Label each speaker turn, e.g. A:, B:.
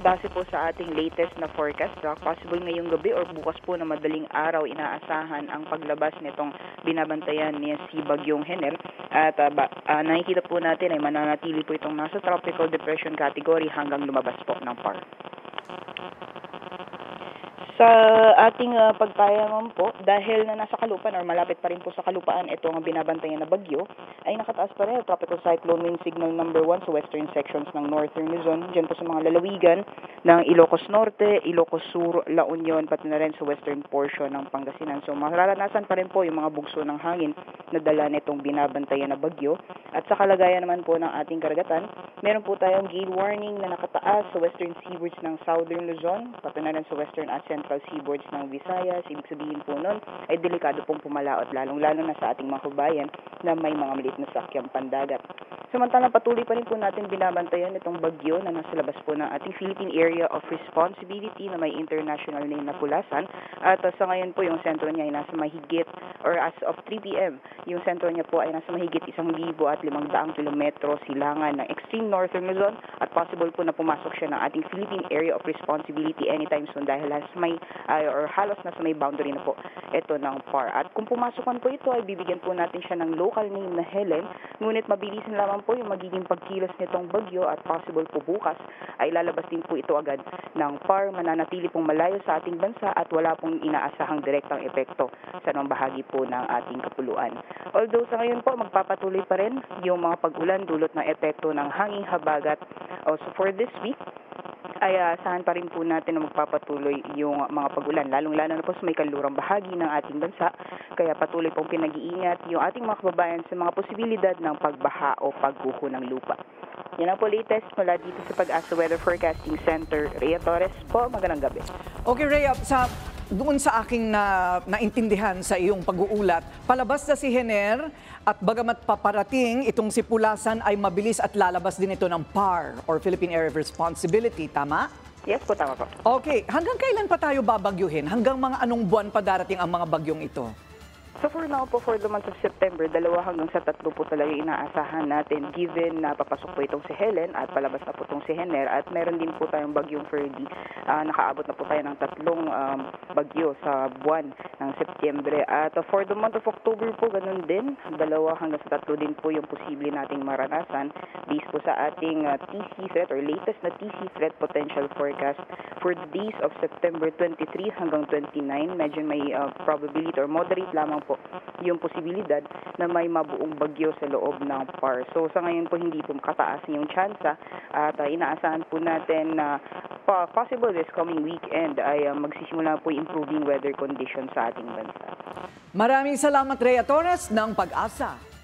A: base po sa ating latest na forecast, possible ngayong gabi or bukas po na madaling araw inaasahan ang paglabas nitong binabantayan ni si Bagyong Henel. At nakikita po natin ay mananatili po itong nasa tropical depression category hanggang lumabas po ng PAR. Sa ating pagpaya naman po, dahil na nasa kalupaan or malapit pa rin po sa kalupaan itong binabantayan na bagyo, ay nakataas pa rin tropical cyclone wind signal number 1 sa western sections ng northern Luzon, dyan po sa mga lalawigan ng Ilocos Norte, Ilocos Sur, La Union, pati na rin sa western portion ng Pangasinan. So mararanasan pa rin po yung mga bugso ng hangin na dala nitong binabantayan na bagyo. At sa kalagayan naman po ng ating karagatan, meron po tayong gale warning na nakataas sa western seaboards ng southern Luzon, pati na rin sa western at central seaboards ng Visayas. Ibig sabihin po nun ay delikado pong pumalaot, lalong-lalo na sa ating mga kabayan na may mga maliit na sakyang pandagat. Samantalang patuloy pa rin po natin binabantayan itong bagyo na nasa labas po ng ating Philippine Area of Responsibility na may international name na Pulasan. At sa ngayon po yung sentro niya ay nasa mahigit, or as of 3 p.m., yung sentro niya po ay nasa mahigit 1,500 kilometro silangan ng extreme northern Luzon at possible po na pumasok siya ng ating Philippine Area of Responsibility anytime soon dahil halos nasa may boundary na po ito ng PAR. At kung pumasukan po ito ay bibigyan po natin siya ng local name na Helen, ngunit mabilisin lamang po yung magiging pagkilos nitong bagyo at possible po bukas ay lalabas din po ito agad ng PAR, mananatili pong malayo sa ating bansa at wala pong inaasahang direktang epekto sa anong bahagi po ng ating kapuluan. Although sa ngayon po magpapatuloy pa rin yung mga pag-ulan dulot ng epekto ng hanging habagat. Also for this week, ay asahan pa rin po natin na magpapatuloy yung mga pag-ulan, lalong-lalo na po sa may kalurang bahagi ng ating bansa. Kaya patuloy pong pinag-iingat yung ating mga kababayan sa mga posibilidad ng pagbaha o pagguho ng lupa. Yan ang po latest mula dito sa Pag-asa Weather Forecasting Center. Rhea Torres po, magandang gabi.
B: Okay, Rhea, doon sa aking naintindihan sa iyong pag-uulat, palabas na si Henel at bagamat paparating itong si Pulasan ay mabilis at lalabas din ito ng PAR or Philippine Area of Responsibility, tama?
A: Yes po, tama po.
B: Okay, hanggang kailan pa tayo babagyuhin? Hanggang mga anong buwan pa darating ang mga bagyong ito?
A: So for now po, for the month of September, 2 hanggang sa 3 po talaga inaasahan natin given na papasok po itong si Helen at palabas na po itong si Henel at meron din po tayong bagyong Ferdy. Nakaabot na po tayo ng 3 bagyo sa buwan ng Setyembre. At for the month of October po, ganun din, 2 hanggang sa 3 din po yung posible nating maranasan based po sa ating TC threat or latest na TC threat potential forecast for the days of September 23 hanggang 29. Medyo may probability or moderate lamang po yung posibilidad na may mabuong bagyo sa loob ng PAR. So sa ngayon po hindi po kataas yung tsansa at inaasahan po natin na possible this coming weekend ay magsisimula po improving weather conditions sa ating bansa.
B: Maraming salamat, Rhea Torres ng Pag-asa.